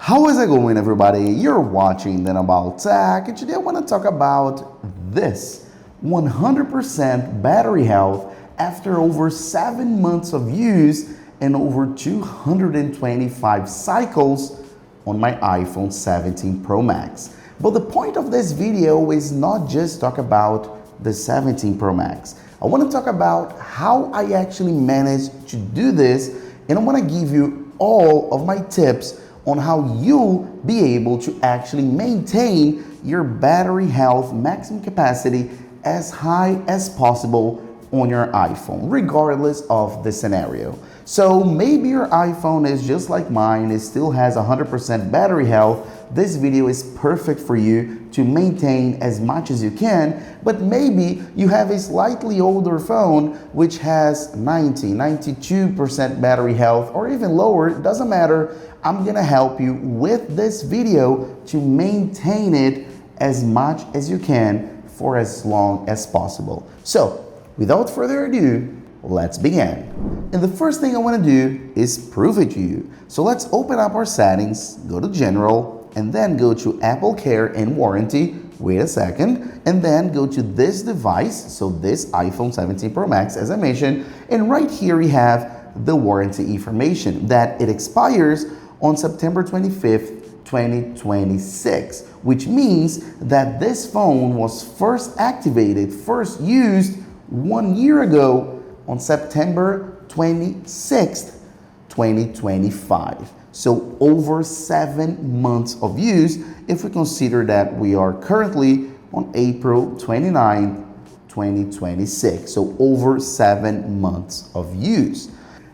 How is it going, everybody? You're watching Then About Tech, and today I want to talk about this 100% battery health after over 7 months of use and over 225 cycles on my iPhone 17 Pro Max. But the point of this video is not just talk about the 17 Pro Max. I want to talk about how I actually managed to do this, and I want to give you all of my tips on how you'll be able to actually maintain your battery health maximum capacity as high as possible on your iPhone, regardless of the scenario. So maybe your iPhone is just like mine, it still has 100% battery health. This video is perfect for you to maintain as much as you can, but maybe you have a slightly older phone which has 92% battery health or even lower. It doesn't matter. I'm gonna help you with this video to maintain it as much as you can for as long as possible. So without further ado, let's begin. And the first thing I want to do is prove it to you. So let's open up our settings, go to General, and then go to Apple Care and Warranty. Wait a second, and then go to this device, so this iPhone 17 Pro Max, as I mentioned, and right here we have the warranty information that it expires on September 25th, 2026, which means that this phone was first activated, first used 1 year ago on September 26th, 2025. So over 7 months of use if we consider that we are currently on April 29th, 2026. So over 7 months of use.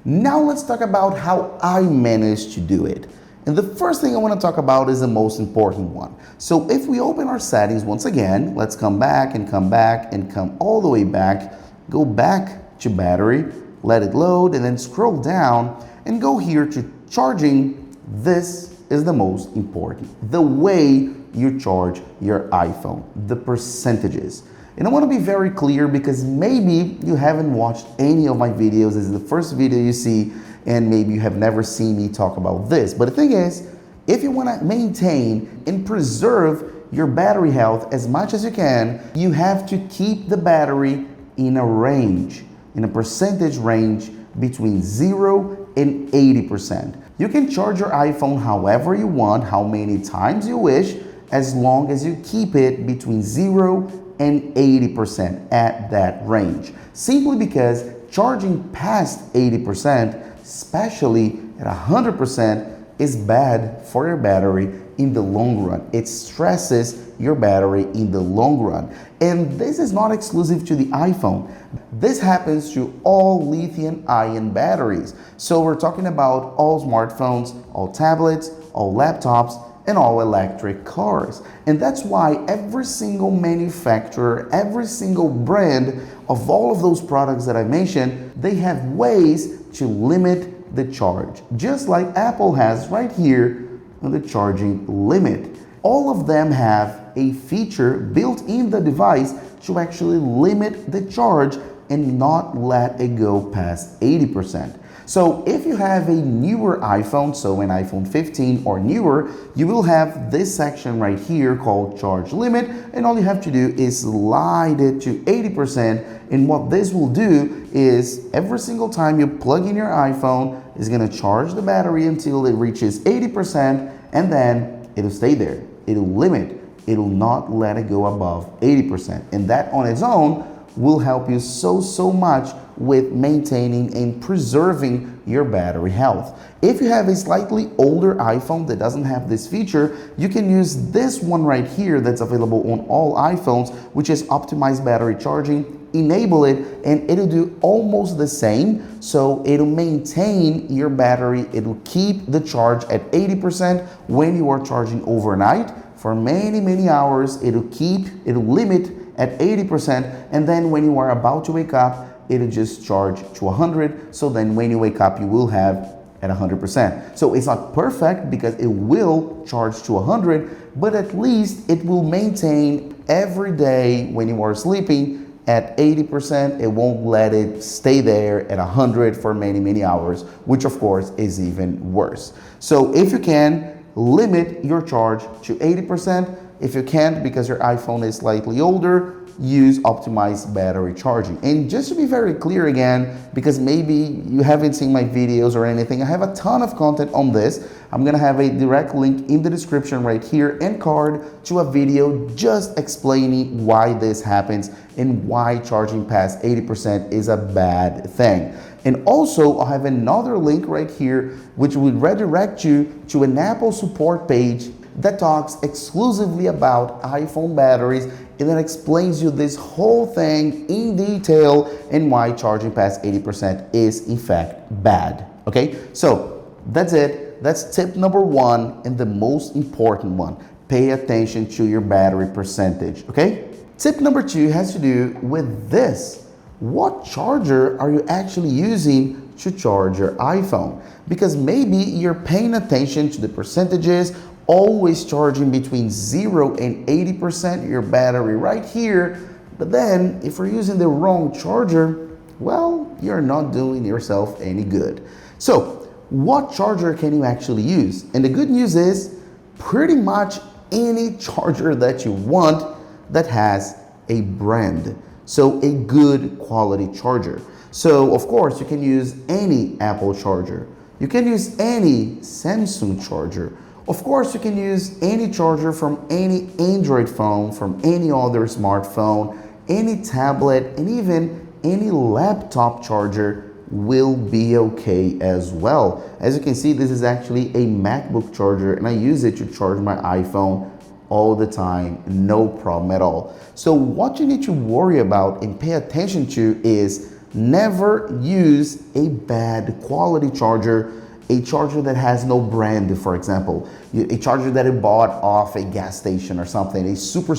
Now let's talk about how I managed to do it. And the first thing I want to talk about is the most important one. So if we open our settings once again, let's come back and come all the way back, go back to battery, let it load, and then scroll down and go here to charging. This is the most important, the way you charge your iPhone, the percentages. And I want to be very clear because maybe you haven't watched any of my videos. This is the first video you see, and maybe you have never seen me talk about this. But the thing is, if you want to maintain and preserve your battery health as much as you can, you have to keep the battery in a range, in a percentage range between 0 and 80%. You can charge your iPhone however you want, how many times you wish, as long as you keep it between 0 and 80% at that range. Simply because charging past 80%, especially at 100%, is bad for your battery in the long run. It stresses your battery in the long run. And this is not exclusive to the iPhone. This happens to all lithium-ion batteries. So we're talking about all smartphones, all tablets, all laptops, and all electric cars. And that's why every single manufacturer, every single brand of all of those products that I mentioned, they have ways to limit the charge. Just like Apple has right here on the charging limit. All of them have a feature built in the device to actually limit the charge and not let it go past 80%. So if you have a newer iPhone, so an iPhone 15 or newer, you will have this section right here called charge limit, and all you have to do is slide it to 80%. And what this will do is every single time you plug in your iPhone, it's gonna charge the battery until it reaches 80%, and then it'll stay there. It'll limit, it'll not let it go above 80%. And that on its own will help you so much with maintaining and preserving your battery health. If you have a slightly older iPhone that doesn't have this feature, you can use this one right here that's available on all iPhones, which is optimized battery charging. Enable it and it'll do almost the same. So it'll maintain your battery, it'll keep the charge at 80% when you are charging overnight for many hours. It'll limit at 80%, and then when you are about to wake up, it'll just charge to 100. So then when you wake up, you will have at 100%. So it's not perfect because it will charge to 100, but at least it will maintain every day when you are sleeping at 80%. It won't let it stay there at 100 for many hours, which of course is even worse. So if you can, limit your charge to 80%. If you can't because your iPhone is slightly older, use optimized battery charging. And just to be very clear again, because maybe you haven't seen my videos or anything, I have a ton of content on this. I'm gonna have a direct link in the description right here and card to a video just explaining why this happens and why charging past 80% is a bad thing. And also, I'll have another link right here which will redirect you to an Apple support page that talks exclusively about iPhone batteries and that explains you this whole thing in detail and why charging past 80% is in fact bad. Okay, so that's it. That's tip number one and the most important one. Pay attention to your battery percentage. Okay, tip number two has to do with this. What charger are you actually using to charge your iPhone? Because maybe you're paying attention to the percentages, always charging between 0 and 80% your battery right here, but then if you're using the wrong charger, well, you're not doing yourself any good. So what charger can you actually use? And the good news is pretty much any charger that you want that has a brand. So a good quality charger. So of course you can use any Apple charger. You can use any Samsung charger. Of course, you can use any charger from any Android phone, from any other smartphone, any tablet, and even any laptop charger will be okay as well. As you can see, this is actually a MacBook charger and I use it to charge my iPhone all the time, no problem at all. So what you need to worry about and pay attention to is never use a bad quality charger, a charger that has no brand, for example, a charger that you bought off a gas station or something, a super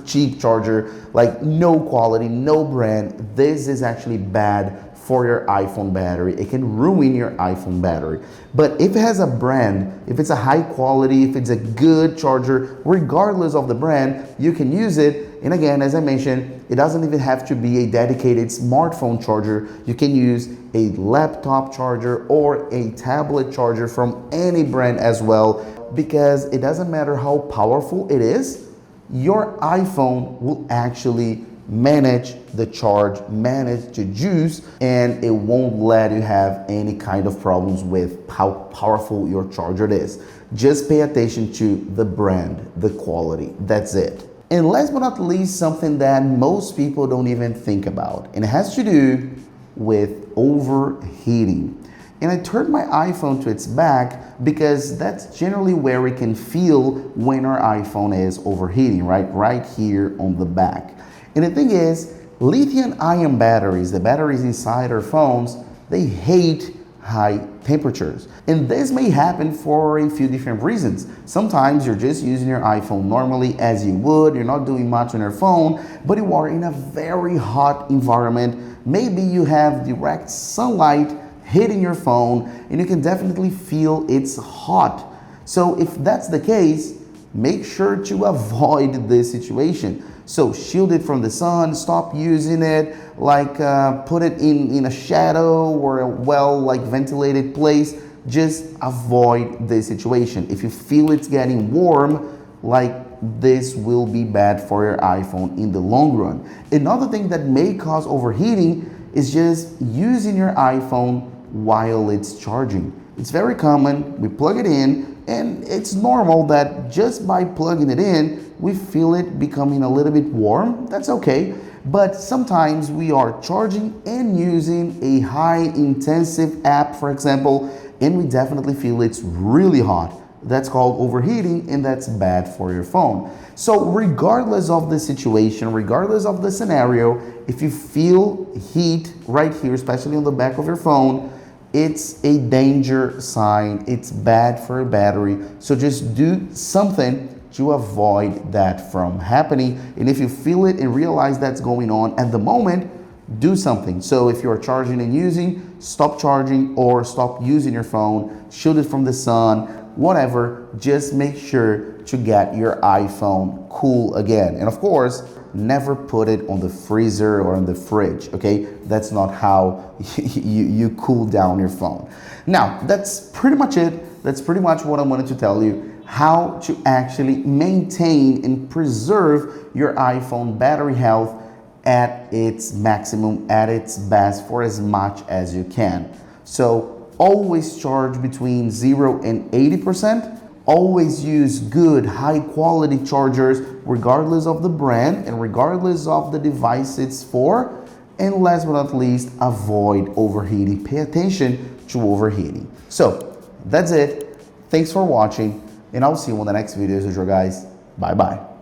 cheap charger, like no quality, no brand. This is actually bad for your iPhone battery. It can ruin your iPhone battery. But if it has a brand, if it's a high quality, if it's a good charger, regardless of the brand, you can use it. And again, as I mentioned, it doesn't even have to be a dedicated smartphone charger. You can use a laptop charger or a tablet charger from any brand as well, because it doesn't matter how powerful it is, your iPhone will actually manage the charge, manage to juice, and it won't let you have any kind of problems with how powerful your charger is. Just pay attention to the brand, the quality, that's it. And last but not least, something that most people don't even think about, and it has to do with overheating. And I turned my iPhone to its back because that's generally where we can feel when our iPhone is overheating, right? Right here on the back. And the thing is, lithium-ion batteries, the batteries inside our phones, they hate high temperatures. And this may happen for a few different reasons. Sometimes you're just using your iPhone normally as you would, you're not doing much on your phone, but you are in a very hot environment. Maybe you have direct sunlight hitting your phone and you can definitely feel it's hot. So if that's the case, make sure to avoid this situation. So shield it from the sun, stop using it, put it in a shadow or a ventilated place. Just avoid this situation. If you feel it's getting warm, this will be bad for your iPhone in the long run. Another thing that may cause overheating is just using your iPhone while it's charging. It's very common. We plug it in and it's normal that just by plugging it in, we feel it becoming a little bit warm. That's okay. But sometimes we are charging and using a high intensive app, for example, and we definitely feel it's really hot. That's called overheating and that's bad for your phone. So regardless of the situation, regardless of the scenario, if you feel heat right here, especially on the back of your phone, it's a danger sign. It's bad for your battery. So just do something to avoid that from happening. And if you feel it and realize that's going on at the moment, do something. So if you're charging and using, stop charging or stop using your phone, shield it from the sun, whatever. Just make sure to get your iPhone cool again. And of course, never put it on the freezer or on the fridge, okay? That's not how you cool down your phone. Now, that's pretty much it. That's pretty much what I wanted to tell you. how to actually maintain and preserve your iPhone battery health at its maximum, at its best, for as much as you can. So always charge between 0 and 80%. Always use good, high quality chargers, regardless of the brand and regardless of the device it's for. And last but not least, avoid overheating. Pay attention to overheating. So that's it. Thanks for watching, and I'll see you on the next videos, guys. Bye bye.